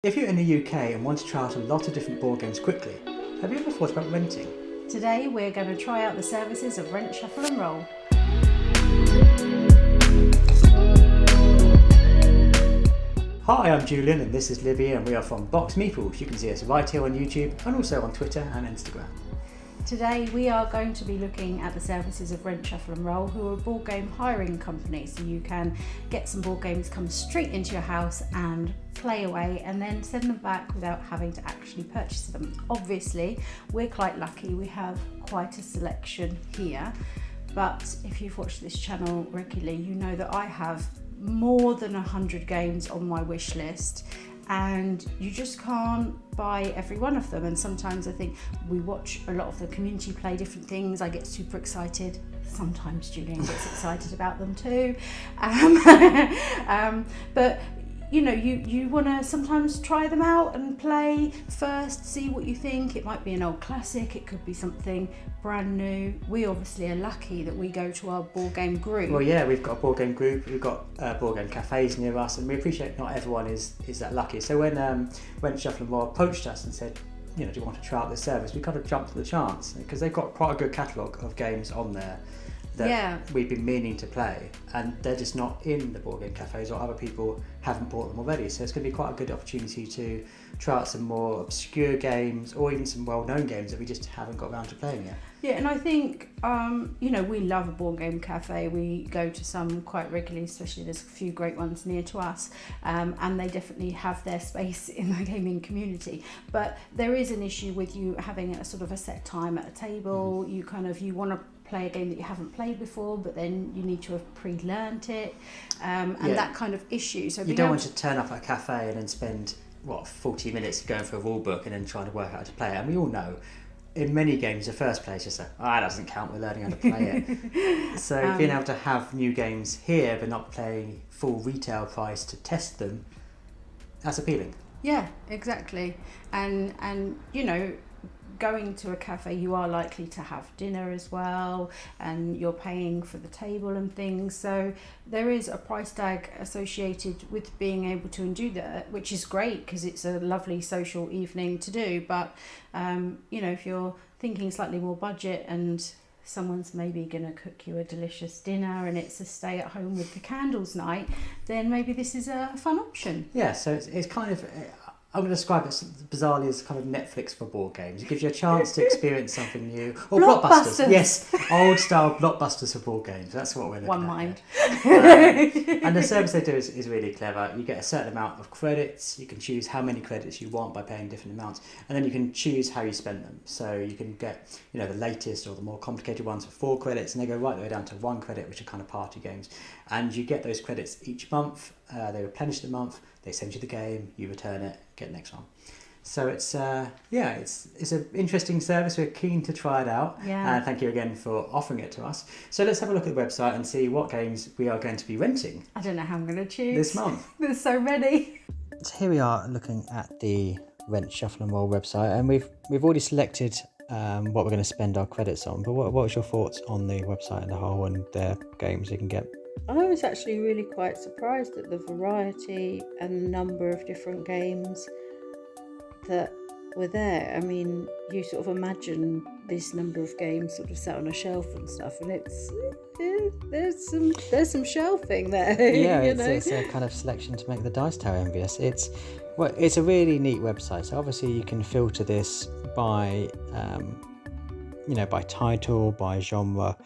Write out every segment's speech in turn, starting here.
If you're in the UK and want to try out a lot of different board games quickly, have you ever thought about renting? Today we're going to try out the services of Rent, Shuffle and Roll. Hi, I'm Julian and this is Libby and we are from BoxedMeeples. You can see us right here on YouTube and also on Twitter and Instagram. Today we are going to be looking at the services of Rent, Shuffle and Roll, who are a board game hiring company, so you can get some board games, come straight into your house and play away and then send them back without having to actually purchase them. Obviously we're quite lucky, we have quite a selection here, but if you've watched this channel regularly you know that I have more than 100 games on my wish list, and you just can't buy every one of them. And sometimes I think we watch a lot of the community play different things. I get super excited. Sometimes Julian gets excited about them too. But you know, you want to sometimes try them out and play first, see what you think. It might be an old classic, it could be something brand new. We obviously are lucky that we go to our board game group. Well, yeah, we've got a board game group, we've got board game cafes near us, and we appreciate not everyone is that lucky. So when Rent, Shuffle and Roll approached us and said, you know, do you want to try out this service, we kind of jumped at the chance because they've got quite a good catalogue of games on there that we've been meaning to play, and they're just not in the board game cafes, or other people haven't bought them already, so it's going to be quite a good opportunity to try out some more obscure games or even some well-known games that we just haven't got around to playing yet. Yeah, and I think you know, we love a board game cafe. We go to some quite regularly, especially there's a few great ones near to us, and they definitely have their space in the gaming community. But there is an issue with you having a sort of a set time at a table. You want to play a game that you haven't played before, but then you need to have pre-learnt it, and that kind of issue. So you don't want to turn up at a cafe and then spend 40 minutes going through a rule book and then trying to work out how to play it. And we all know in many games the first play is just that doesn't count, we're learning how to play it. So being able to have new games here but not paying full retail price to test them, that's appealing. Yeah, exactly. And you know, going to a cafe you are likely to have dinner as well, and you're paying for the table and things, so there is a price tag associated with being able to do that, which is great because it's a lovely social evening to do. But you know, if you're thinking slightly more budget and someone's maybe going to cook you a delicious dinner and it's a stay at home with the candles night, then maybe this is a fun option. Yeah, so it's kind of, I'm going to describe it bizarrely as kind of Netflix for board games. It gives you a chance to experience something new. Or blockbusters. Yes, old style blockbusters for board games. That's what we're looking at. One mind. And the service they do is really clever. You get a certain amount of credits. You can choose how many credits you want by paying different amounts. And then you can choose how you spend them. So you can get, you know, the latest or the more complicated ones for 4 credits, and they go right the way down to 1 credit, which are kind of party games. And you get those credits each month. They replenish the month. They send you the game, you return it, get the next one. So it's it's an interesting service. We're keen to try it out. Yeah. Thank you again for offering it to us. So let's have a look at the website and see what games we are going to be renting. I don't know how I'm going to choose this month. There's so many. So here we are looking at the Rent, Shuffle and Roll website, and we've already selected what we're going to spend our credits on. But what was your thoughts on the website as a whole and the games you can get? I was actually really quite surprised at the variety and number of different games that were there. I mean, you sort of imagine this number of games sort of sat on a shelf and stuff, and there's some shelving there. Yeah, you know? It's a kind of selection to make the dice tower envious. It's a really neat website. So obviously you can filter this by by title, by genre.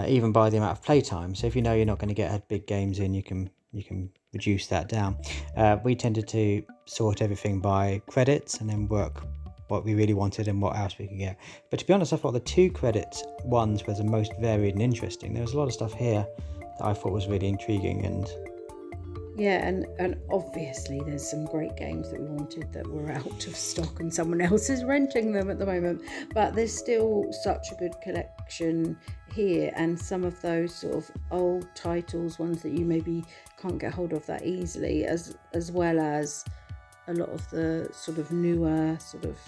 Even by the amount of playtime. So if you know you're not going to get big games in, you can reduce that down. We tended to sort everything by credits and then work what we really wanted and what else we could get. But to be honest, I thought the 2 credits ones were the most varied and interesting. There was a lot of stuff here that I thought was really intriguing and yeah, and obviously there's some great games that we wanted that were out of stock and someone else is renting them at the moment, but there's still such a good collection here, and some of those sort of old titles, ones that you maybe can't get hold of that easily, as well as a lot of the sort of newer sort of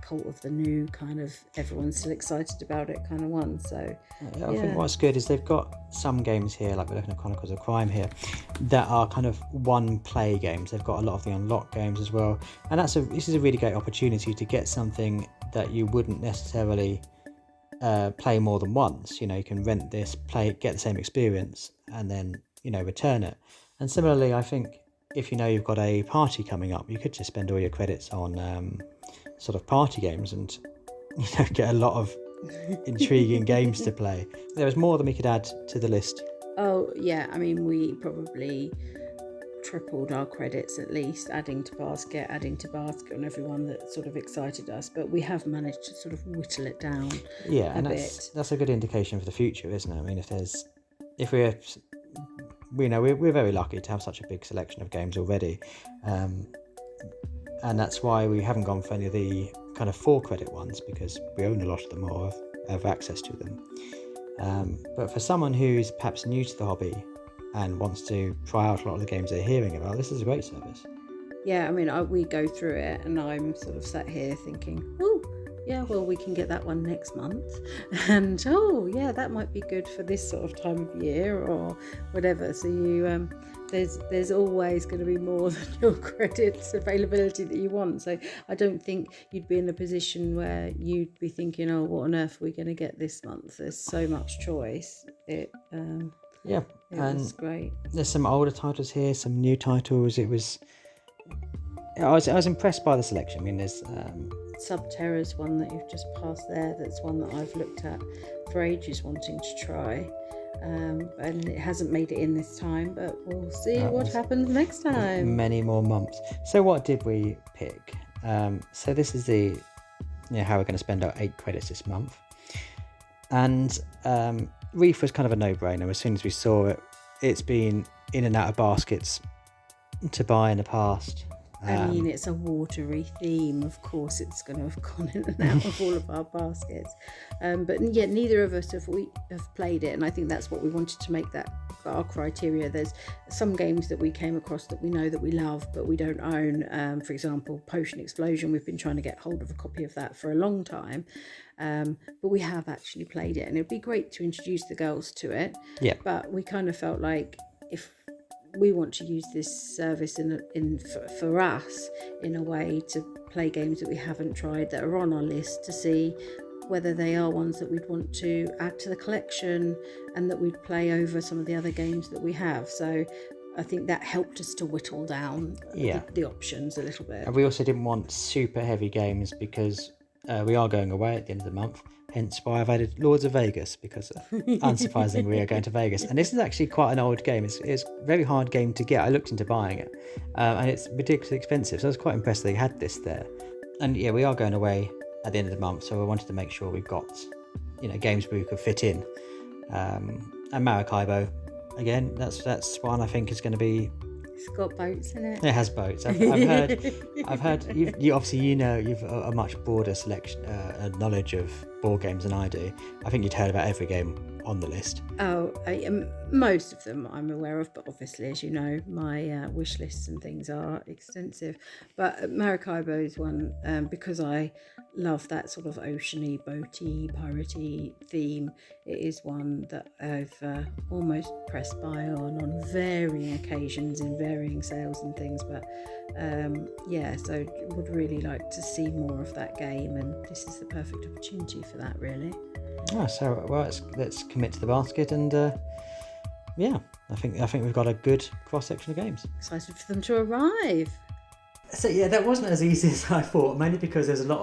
cult of the new kind of, everyone's still excited about it kind of one. So I think what's good is they've got some games here, like we're looking at Chronicles of Crime here, that are kind of one play games. They've got a lot of the unlocked games as well, and this is a really great opportunity to get something that you wouldn't necessarily play more than once. You can rent this, get the same experience, and then return it. And similarly, I think if you've got a party coming up, you could just spend all your credits on sort of party games and get a lot of intriguing games to play. There was more than we could add to the list. Oh yeah, I mean, we probably tripled our credits at least, adding to basket on everyone that sort of excited us, but we have managed to sort of whittle it down that's a good indication for the future, isn't it? I mean, we're very lucky to have such a big selection of games already, and that's why we haven't gone for any of the kind of 4 credit ones, because we own a lot of them or have access to them. But for someone who's perhaps new to the hobby and wants to try out a lot of the games they're hearing about, this is a great service. Yeah, I mean, we go through it and I'm sort of sat here thinking, oh yeah, well, we can get that one next month, and oh yeah, that might be good for this sort of time of year or whatever. So you there's always going to be more than your credits availability that you want. So I don't think you'd be in a position where you'd be thinking, oh, what on earth are we going to get this month? There's so much choice. It was great. There's some older titles here, some new titles. I was impressed by the selection. I mean, there's Subterra's one that you've just passed there. That's one that I've looked at for ages wanting to try, and it hasn't made it in this time, but we'll see what happens next time. Many more months. So what did we pick? So this is how we're going to spend our 8 credits this month, and Reef was kind of a no-brainer. As soon as we saw it, it's been in and out of baskets to buy in the past. I mean, it's a watery theme. Of course, it's going to have gone in and out of all of our baskets. But yet, neither of us have played it, and I think that's what we wanted to make that our criteria. There's some games that we came across that we know that we love, but we don't own. For example, Potion Explosion. We've been trying to get hold of a copy of that for a long time, but we have actually played it, and it'd be great to introduce the girls to it. Yeah. But we kind of felt like if we want to use this service for us in a way to play games that we haven't tried that are on our list, to see whether they are ones that we'd want to add to the collection and that we'd play over some of the other games that we have. So I think that helped us to whittle down the options a little bit. And we also didn't want super heavy games because we are going away at the end of the month. Hence why I've added Lords of Vegas, because unsurprisingly we are going to Vegas. And this is actually quite an old game. It's a very hard game to get. I looked into buying it, and it's ridiculously expensive. So I was quite impressed they had this there. And yeah, we are going away at the end of the month, so I wanted to make sure we've got games we could fit in. And Maracaibo, again, that's one I think is going to be. It's got boats in it. It has boats. I've heard. You obviously you've a much broader selection, knowledge of board games than I do. I think you'd heard about every game on the list. Oh, most of them I'm aware of, but obviously, as you know, my wish lists and things are extensive. But Maracaibo is one because I love that sort of oceany, boaty, piratey theme. It is one that I've almost pressed buy on varying occasions in varying sales and things. But so would really like to see more of that game, and this is the perfect opportunity for that, really. Oh, so let's commit to the basket, and I think we've got a good cross section of games. Excited for them to arrive. So yeah, that wasn't as easy as I thought, mainly because there's a lot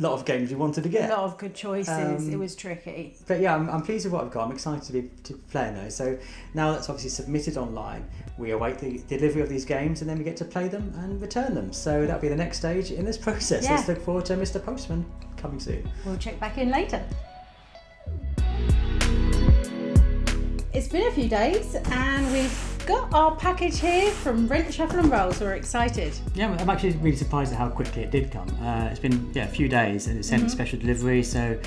of games we wanted to get. A lot of good choices. It was tricky. But yeah, I'm pleased with what I've got. I'm excited to be playing those. So now that's obviously submitted online. We await the delivery of these games, and then we get to play them and return them. So that'll be the next stage in this process. Yeah. Let's look forward to Mr. Postman coming soon. We'll check back in later. It's been a few days, and we've got our package here from Rent, Shuffle and Roll, so we're excited. Yeah, I'm actually really surprised at how quickly it did come. It's been a few days, and it's sent special delivery, so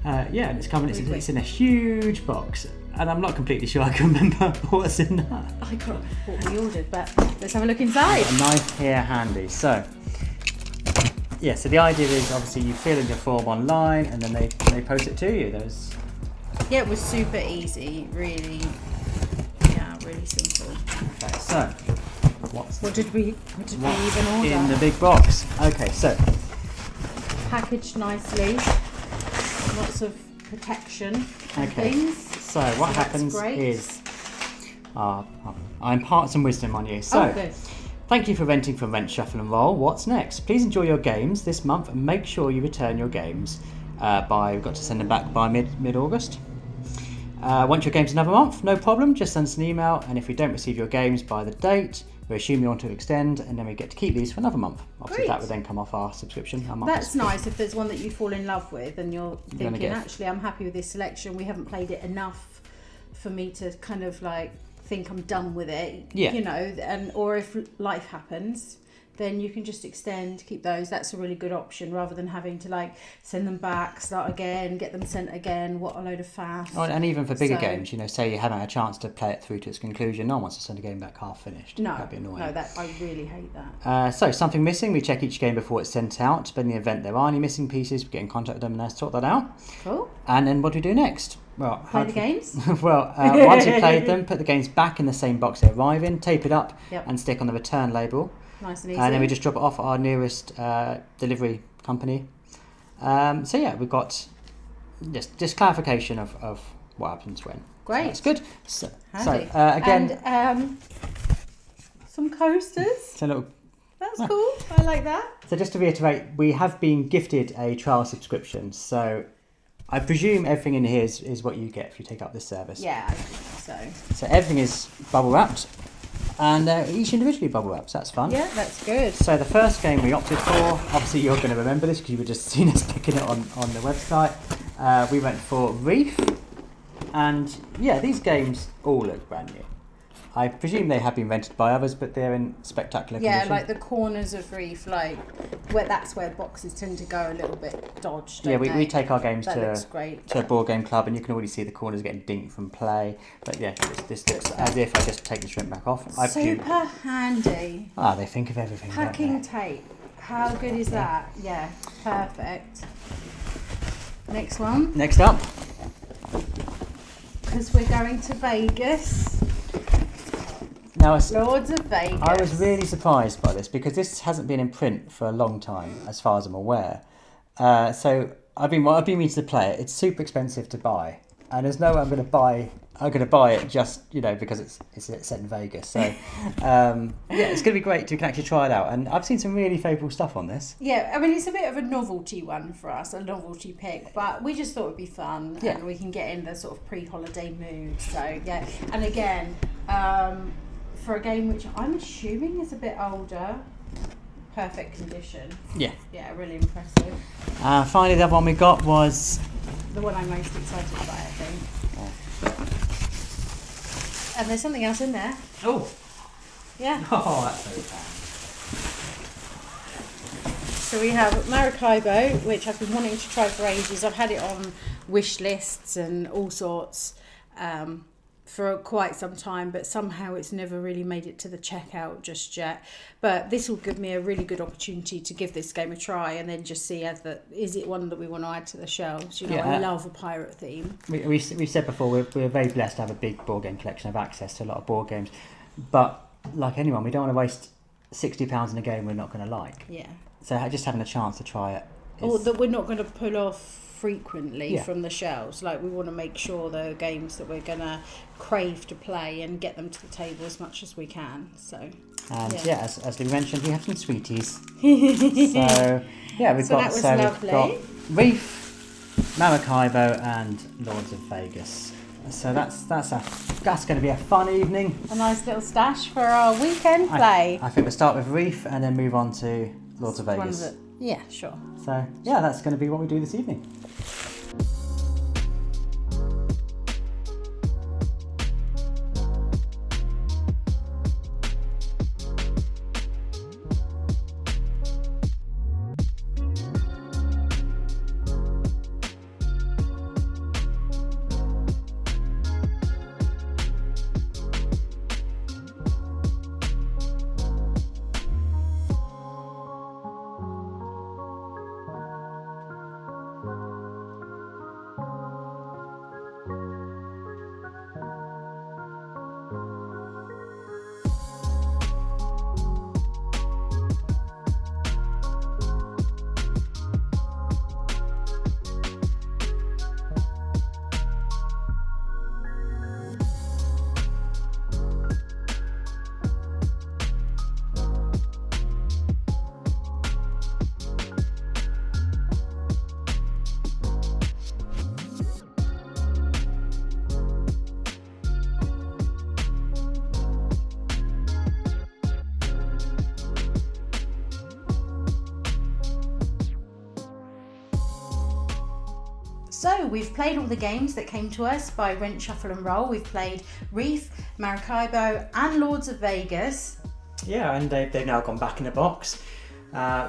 and it's coming. It's in a huge box, and I'm not completely sure I can remember what's in that. I got what we ordered, but let's have a look inside. I've got a knife here handy. So Yeah, so the idea is obviously you fill in your form online and then they post it to you. Yeah, it was super easy, really. Yeah, really simple. Okay, so What did we even order? in the big box? Okay, so Packaged nicely, lots of protection and okay, things. so what happens is I impart some wisdom on you. So good. thank you for renting from Rent, Shuffle and Roll. What's next? Please enjoy your games this month and make sure you return your games we've got to send them back by mid-August. Want your games another month? No problem, just send us an email, and if we don't receive your games by the date, we assume you want to extend, and then we get to keep these for another month. Obviously, that would then come off our subscription. That's nice if there's one that you fall in love with and you're thinking, get actually, I'm happy with this selection. We haven't played it enough for me to kind of like think I'm done with it. Yeah. You know, and or if life happens, then you can just extend, keep those. That's a really good option rather than having to like send them back, start again, get them sent again. What a load of faff. Oh, and even for bigger games, you know, say you haven't had a chance to play it through to its conclusion, no one wants to send a game back half finished. No, that'd be annoying. No, that I really hate that. So something missing, we check each game before it's sent out, but in the event there are any missing pieces, we get in contact with them and let's sort that out. Cool. And then what do we do next? Well, play the games. Well, once you've played them, put the games back in the same box they arrive in, tape it up, Yep. and stick on the return label. Nice and easy. And then we just drop it off at our nearest delivery company. So yeah, we've got just clarification of what happens when. Great. So that's good. So Handy. again, and some coasters. so little. That's cool. I like that. So just to reiterate, we have been gifted a trial subscription. So I presume everything in here is what you get if you take up this service. Yeah, I think so. So everything is bubble wrapped. And each individually bubble wraps, that's fun. Yeah, that's good. So the first game we opted for, obviously you're going to remember this because you were just seen us picking it on the website. We went for Reef, and yeah, these games all look brand new. I presume they have been rented by others, but they're in spectacular condition. Yeah, like the corners of Reef, like that's where boxes tend to go a little bit dodged. Yeah, we take our games to a board game club, and you can already see the corners getting dinked from play. But yeah, this looks as if I just take the shrimp back off. Super handy. They think of everything. Packing tape. How good is that? Yeah, perfect. Next one. Next up. Because we're going to Vegas. Now, Lords of Vegas. I was really surprised by this because this hasn't been in print for a long time, as far as I'm aware. So I've been meaning to play it. It's super expensive to buy, and there's no way I'm going to buy it just because it's set in Vegas. So yeah, it's going to be great. You can actually try it out, and I've seen some really favourable stuff on this. Yeah, I mean it's a bit of a novelty one for us, a novelty pick, but we just thought it'd be fun, and we can get in the sort of pre-holiday mood. So yeah, and again. For a game which I'm assuming is a bit older, perfect condition. Yeah. Yeah, really impressive. Finally, the other one we got was the one I'm most excited by, I think. And there's something else in there. Oh. Yeah. Oh, that's very bad. So we have Maracaibo, which I've been wanting to try for ages. I've had it on wish lists and all sorts. For quite some time, but somehow it's never really made it to the checkout just yet. But this will give me a really good opportunity to give this game a try and then just see is it one that we want to add to the shelves. I love a pirate theme. We said before we're very blessed to have a big board game collection, have access to a lot of board games, but like anyone, we don't want to waste £60 in a game we're not going to like. Yeah. So just having a chance to try it. Or that we're not going to pull off frequently from the shelves. Like we want to make sure the games that we're going to crave to play and get them to the table as much as we can. So and as we mentioned, we have some sweeties. So yeah, we've got Reef, Maracaibo, and Lords of Vegas. So that's going to be a fun evening. A nice little stash for our weekend play. I think we'll start with Reef and then move on to Lords of Vegas. Yeah, sure. So yeah, that's going to be what we do this evening. So we've played all the games that came to us by Rent, Shuffle and Roll. We've played Reef, Maracaibo and Lords of Vegas. Yeah, and they've now gone back in the box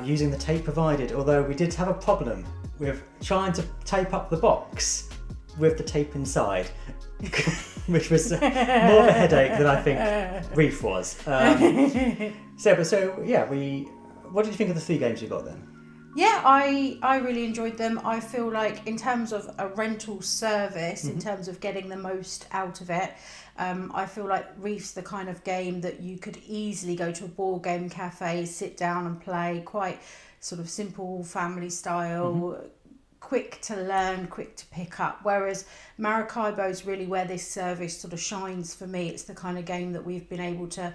using the tape provided, although we did have a problem with trying to tape up the box with the tape inside, which was more of a headache than I think Reef was. What did you think of the 3 games you got then? Yeah, I really enjoyed them. I feel like in terms of a rental service, in terms of getting the most out of it, I feel like Reef's the kind of game that you could easily go to a board game cafe, sit down and play, quite sort of simple family style, quick to learn, quick to pick up. Whereas Maracaibo is really where this service sort of shines for me. It's the kind of game that we've been able to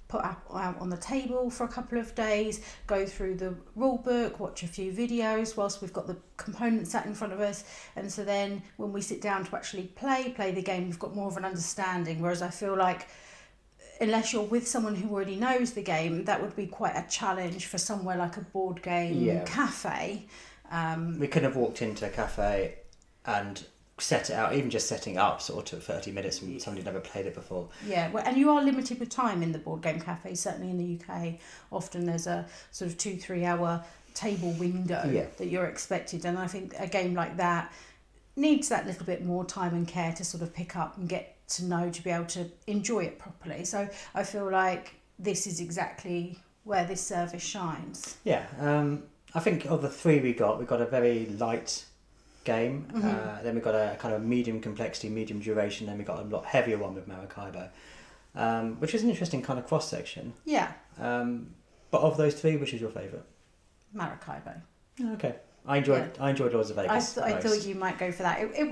put out on the table for a couple of days, go through the rule book, watch a few videos whilst we've got the components sat in front of us, and so then when we sit down to actually play the game, we've got more of an understanding. Whereas I feel like unless you're with someone who already knows the game, that would be quite a challenge for somewhere like a board game cafe. We could have walked into a cafe and set it out, even just setting up sort of took 30 minutes from somebody who'd never played it before. Yeah, well, and you are limited with time in the board game cafe, certainly in the UK. Often there's a sort of 2-3 hour table window that you're expected, and I think a game like that needs that little bit more time and care to sort of pick up and get to know, to be able to enjoy it properly. So I feel like this is exactly where this service shines. Yeah, I think of the 3 we got a very light game, then we got a kind of medium complexity, medium duration, then we got a lot heavier one with Maracaibo, which is an interesting kind of cross section. Yeah. But of those 3, which is your favourite? Maracaibo. Okay, I enjoyed Lords of Vegas. I thought you might go for that. It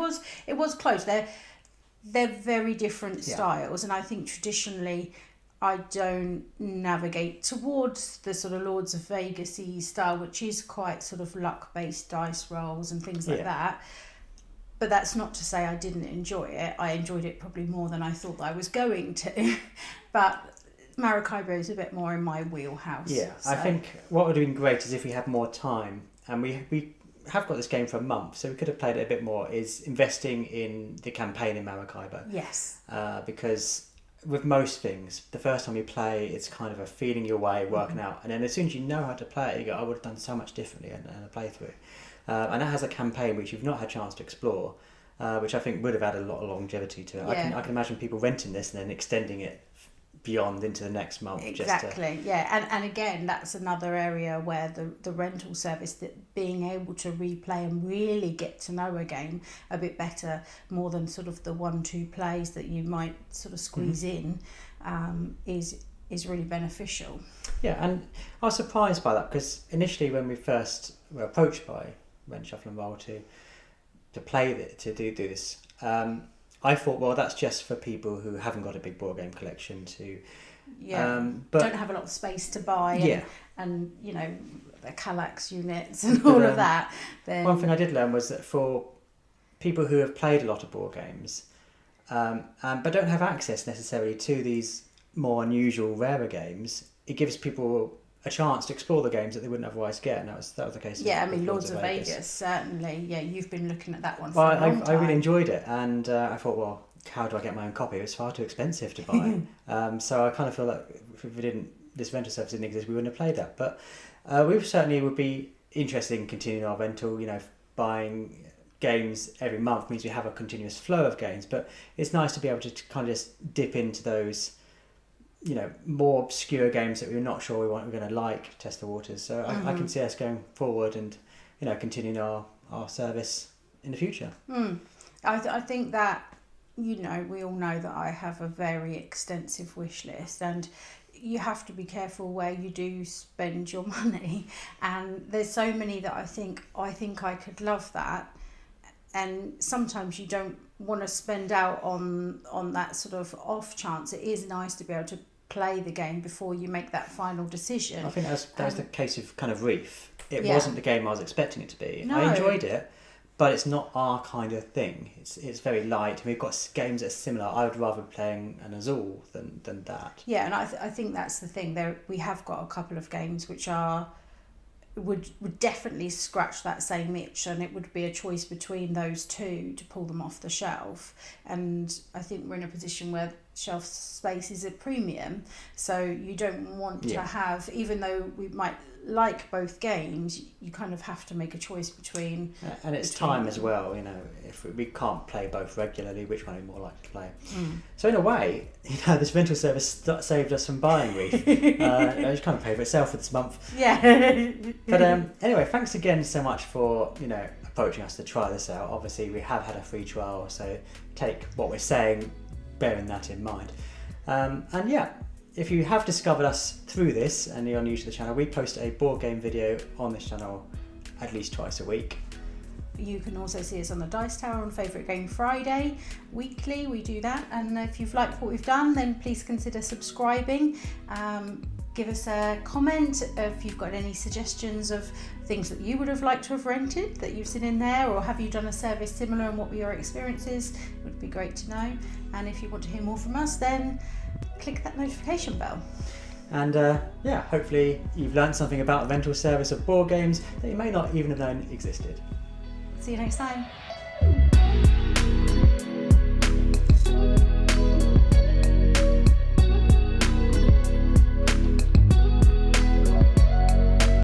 was close. They're very different styles, and I think traditionally I don't navigate towards the sort of Lords of Vegas-y style, which is quite sort of luck-based dice rolls and things like that. But that's not to say I didn't enjoy it. I enjoyed it probably more than I thought I was going to. But Maracaibo is a bit more in my wheelhouse. Yeah, so. I think what would have been great is if we had more time, and we have got this game for a month, so we could have played it a bit more, is investing in the campaign in Maracaibo. Yes. Because with most things, the first time you play, it's kind of a feeling your way, working out, and then as soon as you know how to play, you go, I would have done so much differently in a playthrough. And that has a campaign which you've not had a chance to explore, which I think would have added a lot of longevity to it. Yeah. I can imagine people renting this and then extending it beyond into the next month. Exactly, and again, that's another area where the rental service, that being able to replay and really get to know a game a bit better, more than sort of the 1-2 plays that you might sort of squeeze in, is really beneficial. Yeah, and I was surprised by that, because initially when we first were approached by Rent, Shuffle and Roll to do this, I thought, well, that's just for people who haven't got a big board game collection but don't have a lot of space to buy and you know, the Kallax units and all of that. Then one thing I did learn was that for people who have played a lot of board games, but don't have access necessarily to these more unusual, rarer games, it gives people a chance to explore the games that they wouldn't otherwise get, and that was the case. I mean, Lords of Vegas, certainly. Yeah, you've been looking at that one for a long time. I really enjoyed it, and I thought, well, how do I get my own copy? It was far too expensive to buy. So I kind of feel like if this rental service didn't exist, we wouldn't have played that. But we certainly would be interested in continuing our rental. You know, buying games every month means we have a continuous flow of games, but it's nice to be able to kind of just dip into those, you know, more obscure games that we're not sure we're going to like, test the waters. So I can see us going forward and, you know, continuing our service in the future. I think that, you know, we all know that I have a very extensive wish list, and you have to be careful where you do spend your money, and there's so many that I think I could love that, and sometimes you don't want to spend out on that sort of off chance. It is nice to be able to play the game before you make that final decision. I think that was the case of kind of Reef. It wasn't the game I was expecting it to be. No. I enjoyed it, but it's not our kind of thing. It's very light. We've got games that are similar. I would rather be playing an Azul than that. Yeah, and I think that's the thing. We have got a couple of games which are would definitely scratch that same itch, and it would be a choice between those two to pull them off the shelf. And I think we're in a position where shelf space is a premium, so you don't want to have, even though we might like both games, you kind of have to make a choice between and it's time as well, if we can't play both regularly, which one are we more likely to play? So in a way, this rental service saved us from buying Reef. It's kind of paid for itself for this month. But anyway, thanks again so much for approaching us to try this out. Obviously we have had a free trial, so take what we're saying, bearing that in mind. And yeah, if you have discovered us through this and you're new to the channel, we post a board game video on this channel at least twice a week. You can also see us on the Dice Tower on Favourite Game Friday. Weekly we do that, and if you've liked what we've done, then please consider subscribing. Give us a comment if you've got any suggestions of things that you would have liked to have rented that you've seen in there, or have you done a service similar and what were your experiences? It would be great to know. And if you want to hear more from us, then click that notification bell. And hopefully you've learned something about a rental service of board games that you may not even have known existed. See you next time.